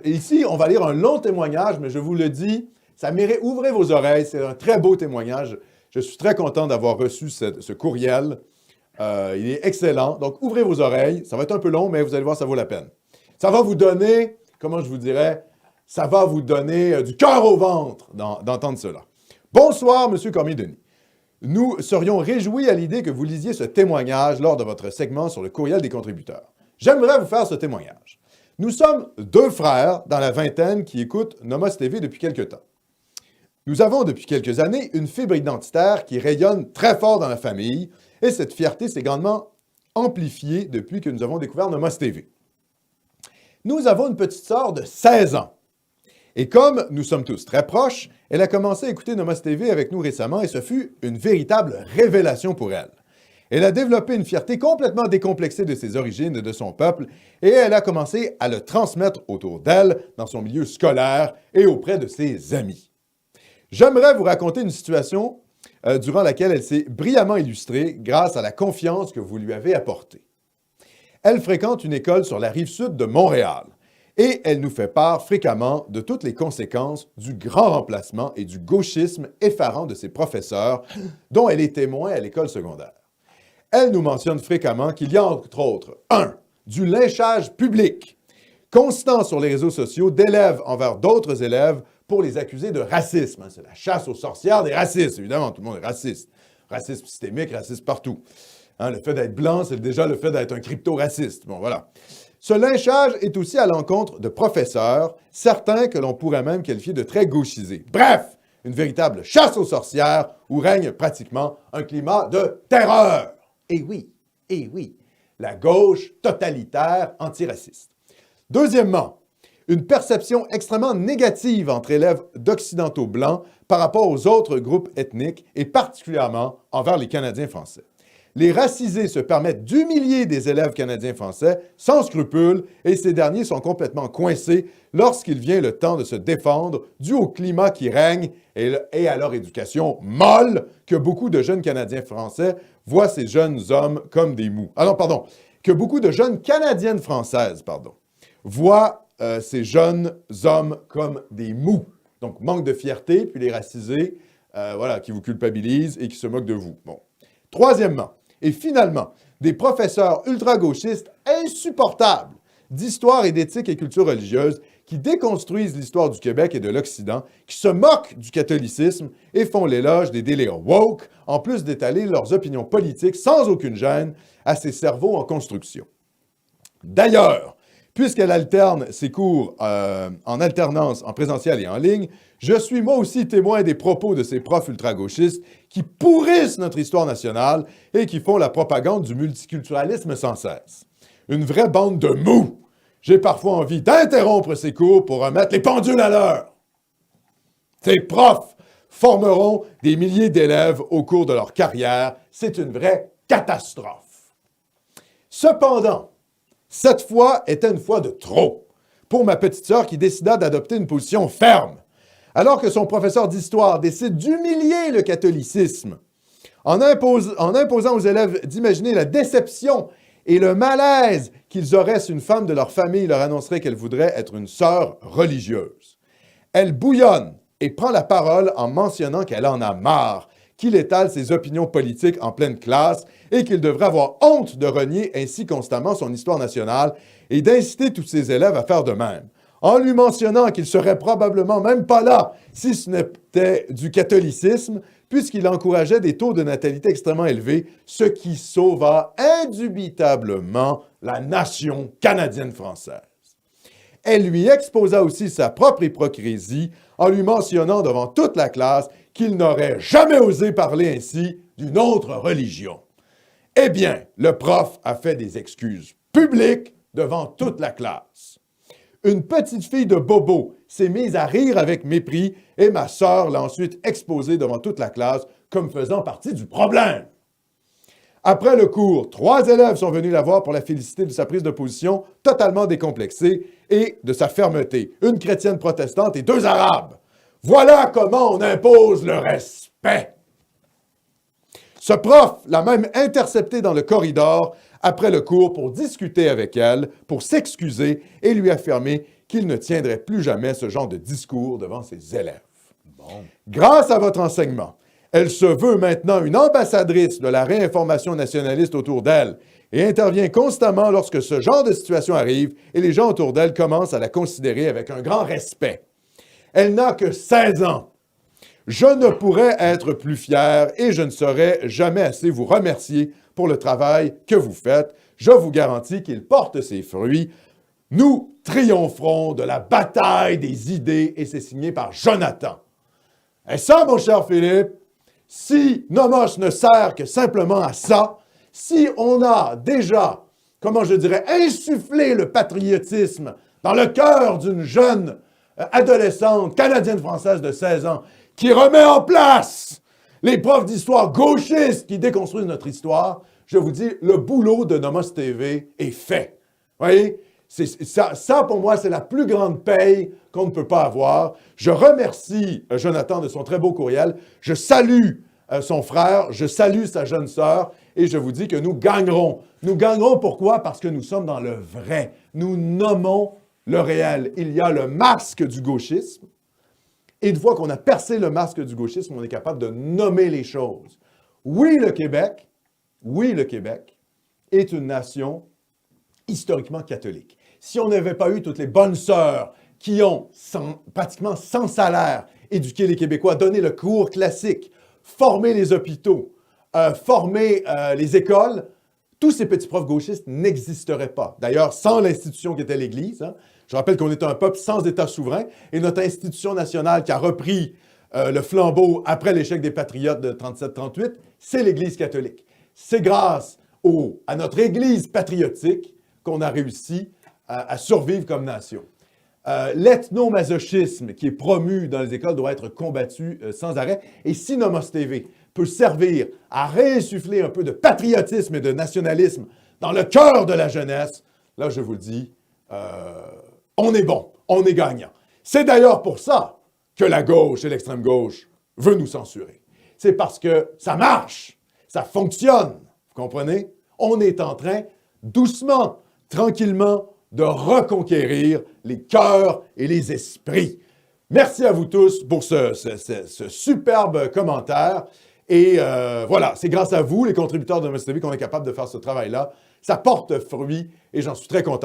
Ici, on va lire un long témoignage, mais je vous le dis, ça mérite, ouvrez vos oreilles, c'est un très beau témoignage. Je suis très content d'avoir reçu ce courriel. Il est excellent, donc ouvrez vos oreilles. Ça va être un peu long, mais vous allez voir, ça vaut la peine. Ça va vous donner, comment je vous dirais, ça va vous donner du cœur au ventre d'entendre cela. Bonsoir, M. Cormier-Denis. Nous serions réjouis à l'idée que vous lisiez ce témoignage lors de votre segment sur le courriel des contributeurs. J'aimerais vous faire ce témoignage. Nous sommes deux frères dans la vingtaine qui écoutent Nomos TV depuis quelque temps. Nous avons depuis quelques années une fibre identitaire qui rayonne très fort dans la famille et cette fierté s'est grandement amplifiée depuis que nous avons découvert Nomos TV. Nous avons une petite sœur de 16 ans. Et comme nous sommes tous très proches, elle a commencé à écouter Nomos TV avec nous récemment et ce fut une véritable révélation pour elle. Elle a développé une fierté complètement décomplexée de ses origines et de son peuple et elle a commencé à le transmettre autour d'elle, dans son milieu scolaire et auprès de ses amis. J'aimerais vous raconter une situation durant laquelle elle s'est brillamment illustrée grâce à la confiance que vous lui avez apportée. Elle fréquente une école sur la rive sud de Montréal et elle nous fait part fréquemment de toutes les conséquences du grand remplacement et du gauchisme effarant de ses professeurs dont elle est témoin à l'école secondaire. Elle nous mentionne fréquemment qu'il y a entre autres 1. Du lynchage public, constant sur les réseaux sociaux d'élèves envers d'autres élèves pour les accuser de racisme. C'est la chasse aux sorcières des racistes, évidemment, tout le monde est raciste. Racisme systémique, racisme partout. Le fait d'être blanc, c'est déjà le fait d'être un crypto-raciste. Bon, voilà. Ce lynchage est aussi à l'encontre de professeurs, certains que l'on pourrait même qualifier de très gauchisés. Bref, une véritable chasse aux sorcières où règne pratiquement un climat de terreur. Et oui, la gauche totalitaire antiraciste. Deuxièmement, une perception extrêmement négative entre élèves d'occidentaux blancs par rapport aux autres groupes ethniques et particulièrement envers les Canadiens français. Les racisés se permettent d'humilier des élèves canadiens français sans scrupules et ces derniers sont complètement coincés lorsqu'il vient le temps de se défendre dû au climat qui règne et à leur éducation molle que beaucoup de jeunes Canadiens français voient ces jeunes hommes comme des mous. Que beaucoup de jeunes Canadiennes françaises, voient ces jeunes hommes comme des mous. Donc, manque de fierté, puis les racisés, qui vous culpabilisent et qui se moquent de vous. Bon. Troisièmement, et finalement, des professeurs ultra-gauchistes insupportables d'histoire et d'éthique et culture religieuse qui déconstruisent l'histoire du Québec et de l'Occident, qui se moquent du catholicisme et font l'éloge des délires woke, en plus d'étaler leurs opinions politiques sans aucune gêne à ces cerveaux en construction. D'ailleurs, puisqu'elle alterne ses cours en alternance en présentiel et en ligne, je suis moi aussi témoin des propos de ces profs ultra-gauchistes qui pourrissent notre histoire nationale et qui font la propagande du multiculturalisme sans cesse. Une vraie bande de mous! J'ai parfois envie d'interrompre ces cours pour remettre les pendules à l'heure. Ces profs formeront des milliers d'élèves au cours de leur carrière. C'est une vraie catastrophe. Cependant, cette fois était une fois de trop pour ma petite sœur qui décida d'adopter une position ferme. Alors que son professeur d'histoire décide d'humilier le catholicisme en imposant aux élèves d'imaginer la déception et le malaise qu'ils auraient si une femme de leur famille leur annoncerait qu'elle voudrait être une sœur religieuse. Elle bouillonne et prend la parole en mentionnant qu'elle en a marre, qu'il étale ses opinions politiques en pleine classe et qu'il devrait avoir honte de renier ainsi constamment son histoire nationale et d'inciter tous ses élèves à faire de même, en lui mentionnant qu'il serait probablement même pas là si ce n'était du catholicisme, puisqu'il encourageait des taux de natalité extrêmement élevés, ce qui sauva indubitablement la nation canadienne-française. Elle lui exposa aussi sa propre hypocrisie en lui mentionnant devant toute la classe qu'il n'aurait jamais osé parler ainsi d'une autre religion. Eh bien, le prof a fait des excuses publiques devant toute la classe. Une petite fille de bobo s'est mise à rire avec mépris et ma sœur l'a ensuite exposée devant toute la classe comme faisant partie du problème. Après le cours, 3 élèves sont venus la voir pour la féliciter de sa prise de position totalement décomplexée et de sa fermeté. Une chrétienne protestante et 2 arabes. Voilà comment on impose le respect. Ce prof l'a même intercepté dans le corridor après le cours pour discuter avec elle, pour s'excuser et lui affirmer qu'il ne tiendrait plus jamais ce genre de discours devant ses élèves. Bon. Grâce à votre enseignement, elle se veut maintenant une ambassadrice de la réinformation nationaliste autour d'elle et intervient constamment lorsque ce genre de situation arrive et les gens autour d'elle commencent à la considérer avec un grand respect. Elle n'a que 16 ans. Je ne pourrais être plus fier et je ne saurais jamais assez vous remercier pour le travail que vous faites. Je vous garantis qu'il porte ses fruits. Nous triompherons de la bataille des idées et c'est signé par Jonathan. Et ça, mon cher Philippe, si Nomos ne sert que simplement à ça, si on a déjà, comment je dirais, insufflé le patriotisme dans le cœur d'une jeune adolescente canadienne-française de 16 ans qui remet en place les profs d'histoire gauchistes qui déconstruisent notre histoire, je vous dis, le boulot de Nomos TV est fait. Vous voyez? Ça, pour moi, c'est la plus grande paye qu'on ne peut pas avoir. Je remercie Jonathan de son très beau courriel. Je salue son frère, je salue sa jeune sœur et je vous dis que nous gagnerons. Nous gagnerons pourquoi? Parce que nous sommes dans le vrai. Nous nommons le réel. Il y a le masque du gauchisme. Et une fois qu'on a percé le masque du gauchisme, on est capable de nommer les choses. Oui, le Québec est une nation historiquement catholique. Si on n'avait pas eu toutes les bonnes sœurs qui ont pratiquement sans salaire éduqué les Québécois, donné le cours classique, formé les hôpitaux, formé les écoles, tous ces petits profs gauchistes n'existeraient pas. D'ailleurs, sans l'institution qui était l'Église, je rappelle qu'on est un peuple sans État souverain, et notre institution nationale qui a repris le flambeau après l'échec des Patriotes de 37-38, c'est l'Église catholique. C'est grâce à notre Église patriotique qu'on a réussi à survivre comme nation. L'ethnomasochisme qui est promu dans les écoles doit être combattu sans arrêt. Et si Nomos TV peut servir à réinsuffler un peu de patriotisme et de nationalisme dans le cœur de la jeunesse, là, je vous le dis, on est bon, on est gagnant. C'est d'ailleurs pour ça que la gauche et l'extrême gauche veulent nous censurer. C'est parce que ça marche, ça fonctionne, vous comprenez? On est en train, doucement, tranquillement, de reconquérir les cœurs et les esprits. Merci à vous tous pour ce superbe commentaire. Et voilà, c'est grâce à vous, les contributeurs de Nomos TV, qu'on est capable de faire ce travail-là. Ça porte fruit et j'en suis très content.